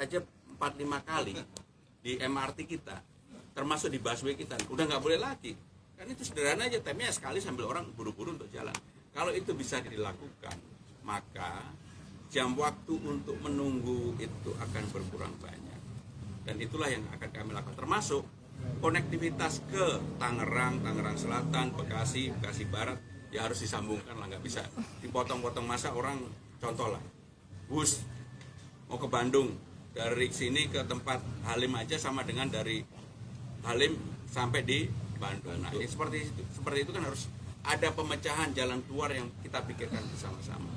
aja 4-5 kali di MRT kita, termasuk di busway kita, udah nggak boleh lagi. Kan itu sederhana aja, temnya sekali sambil orang buru-buru untuk jalan. Kalau itu bisa dilakukan, maka jam waktu untuk menunggu itu akan berkurang banyak. Dan itulah yang akan kami lakukan, termasuk konektivitas ke Tangerang, Tangerang Selatan, Bekasi, Bekasi Barat, ya harus disambungkan lah, nggak bisa dipotong-potong. Masa orang, contoh lah, bus mau ke Bandung, dari sini ke tempat Halim aja sama dengan dari Halim sampai di Bandung. Nah, ya seperti itu kan harus ada pemecahan jalan keluar yang kita pikirkan bersama-sama.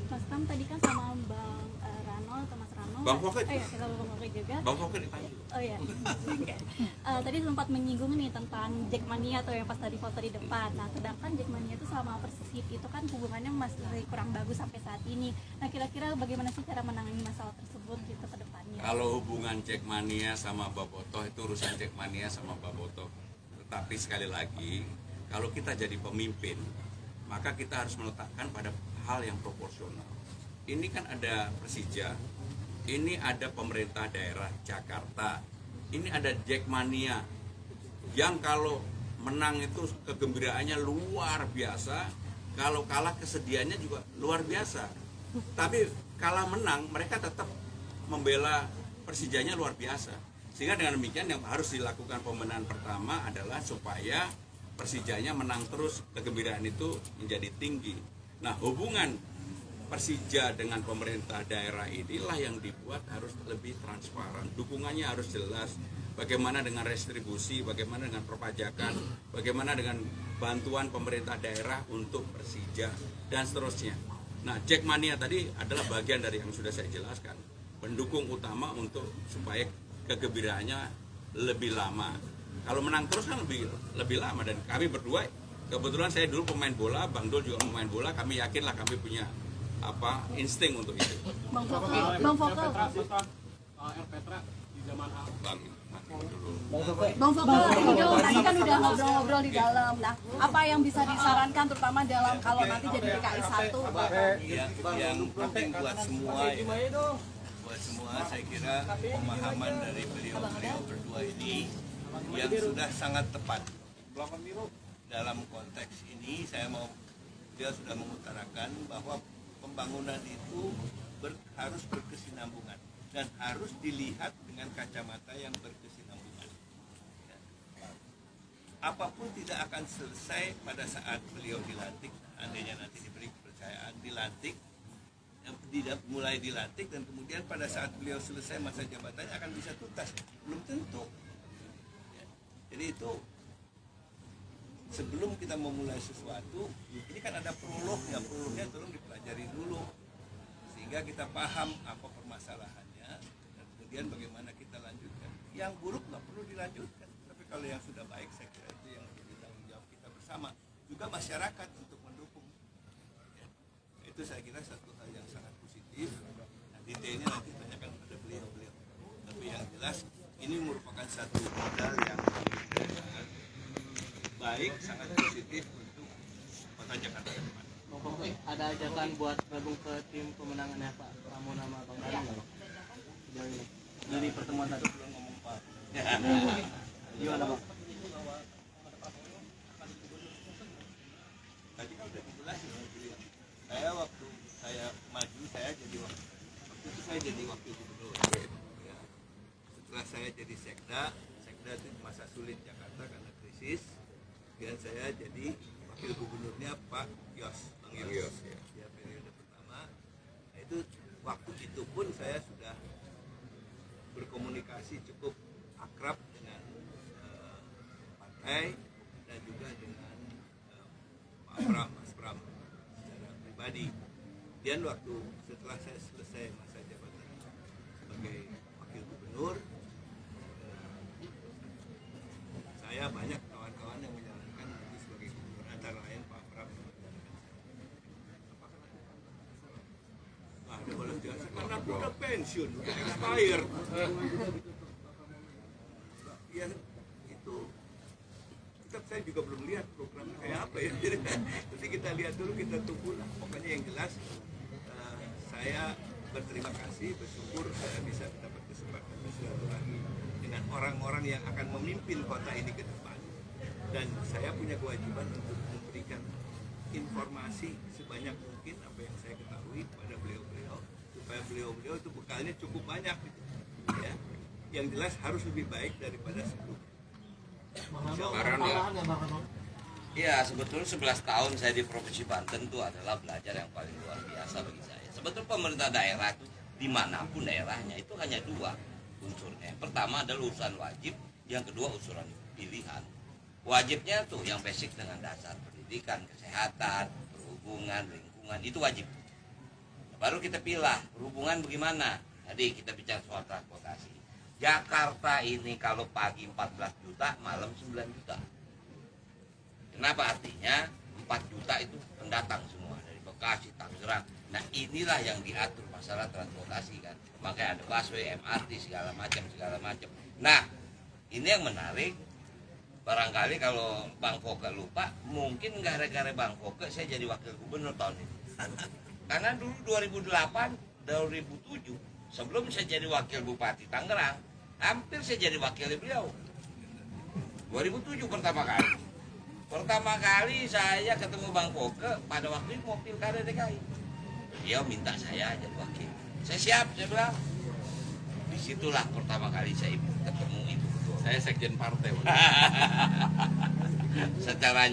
Mas Tam tadi kan sama Bang Rano atau Mas Rano. Bang Foket. Iya, kita Bang Foket juga. Bang Foket dipanggil. Oh iya. Tadi sempat menyinggung nih tentang Jackmania atau yang pas tadi foto di depan. Nah, sedangkan Jackmania itu sama Persib itu kan hubungannya masih kurang bagus sampai saat ini. Nah, kira-kira bagaimana sih cara menangani masalah tersebut gitu ke depannya? Kalau hubungan Jackmania sama Bobotoh itu urusan Jackmania sama Bobotoh. Tetapi sekali lagi, kalau kita jadi pemimpin, maka kita harus meletakkan pada hal yang proporsional. Ini kan ada Persija, ini ada pemerintah daerah Jakarta, ini ada Jackmania yang kalau menang itu kegembiraannya luar biasa, kalau kalah kesedihannya juga luar biasa. Tapi kalah menang mereka tetap membela Persijanya luar biasa. Sehingga dengan demikian yang harus dilakukan pembenahan pertama adalah supaya Persijanya menang terus, kegembiraan itu menjadi tinggi. Nah, hubungan Persija dengan pemerintah daerah inilah yang dibuat harus lebih transparan, dukungannya harus jelas. Bagaimana dengan restribusi, bagaimana dengan perpajakan, bagaimana dengan bantuan pemerintah daerah untuk Persija, dan seterusnya. Nah, Jackmania tadi adalah bagian dari yang sudah saya jelaskan, pendukung utama untuk supaya kegembiraannya lebih lama. Kalau menang terus kan lebih lama, dan kami berdua kebetulan saya dulu pemain bola, Bang Dul juga pemain bola, kami yakinlah kami punya insting untuk itu. Bang Fokel. Petra di zaman Bang Fokel, tadi kan udah ngobrol-ngobrol di dalam. Nah, apa yang bisa disarankan terutama dalam kalau nanti jadi DKI 1? Yang penting buat semua ya. Buat semua saya kira pemahaman dari beliau berdua ini yang sudah sangat tepat. Dalam konteks ini dia sudah mengutarakan bahwa pembangunan itu harus berkesinambungan dan harus dilihat dengan kacamata yang berkesinambungan. Ya. Apapun tidak akan selesai pada saat beliau dilantik, andainya nanti diberi kepercayaan dilantik, mulai dilantik dan kemudian pada saat beliau selesai masa jabatannya akan bisa tuntas, belum tentu. Ya. Jadi itu sebelum kita memulai sesuatu, ini kan ada prolognya tolong dipelajari dulu sehingga kita paham apa permasalahannya dan kemudian bagaimana kita lanjutkan. Yang buruk nggak perlu dilanjutkan, tapi kalau yang sudah baik saya kira itu yang menjadi tanggung jawab kita bersama, juga masyarakat untuk mendukung. Ya. Itu saya kira satu hal yang sangat positif. Nah, detailnya nanti tanyakan pada beliau. Tapi yang jelas ini merupakan satu modal yang sangat baik, sangat positif untuk kota Jakarta ke depan. Ada ajakan buat gabung ke tim pemenangannya Pak Pramono sama Bang Rano sejauh ini dari pertemuan tadi? Belum ngomong Pak. Gimana Pak? Tadi kan udah dijelasin sama beliau. Saya waktu saya maju waktu itu saya jadi wakil gubernur. Ya. Setelah saya jadi sekda itu masa sulit Jakarta karena krisis. Dan saya jadi wakil gubernurnya Pak Yos, Bang Yos ya periode pertama. Nah, itu waktu itu pun saya sudah berkomunikasi cukup akrab dengan partai dan juga dengan Mas Pram secara pribadi. Dan waktu setelah saya selesai masa jabatan sebagai wakil gubernur, saya banyak kawan-kawan yang menyarankan itu sebagai gubernur, antara lain Pak Pram. Ada boleh jelasin karena aku udah pensiun, udah expired. Ya itu saya juga belum lihat programnya kayak apa ya. Jadi kita lihat dulu, kita tunggu lah. Pokoknya yang jelas saya berterima kasih, bersyukur saya bisa orang-orang yang akan memimpin kota ini ke depan. Dan saya punya kewajiban untuk memberikan informasi sebanyak mungkin apa yang saya ketahui pada beliau-beliau, supaya beliau-beliau itu bekalnya cukup banyak gitu. Ya. Yang jelas harus lebih baik daripada sebelumnya. Ya, sebetulnya 11 tahun saya di Provinsi Banten itu adalah belajar yang paling luar biasa bagi saya. Sebetulnya pemerintah daerah itu dimanapun daerahnya itu hanya dua unsurnya. Yang pertama adalah urusan wajib, yang kedua urusan pilihan. Wajibnya tuh yang basic dengan dasar pendidikan, kesehatan, perhubungan, lingkungan, itu wajib. Baru kita pilih perhubungan bagaimana. Tadi kita bicara soal transportasi. Jakarta ini kalau pagi 14 juta, malam 9 juta. Kenapa? Artinya 4 juta itu pendatang semua dari Bekasi, Tangerang. Nah inilah yang diatur masalah transportasi kan. Makanya ada busway, MRT, segala macam. Nah ini yang menarik. Barangkali kalau Bang Foke lupa, mungkin gara-gara Bang Foke saya jadi wakil gubernur tahun ini. Karena dulu 2008, 2007, sebelum saya jadi wakil Bupati Tangerang, hampir saya jadi wakil beliau. 2007 pertama kali. Pertama kali saya ketemu Bang Foke pada waktu itu mau pilkada DKI. Dia minta saya jadi wakil. Saya siap, saya bilang. Disitulah pertama kali saya ketemu ibu. Saya sekjen partai. Secara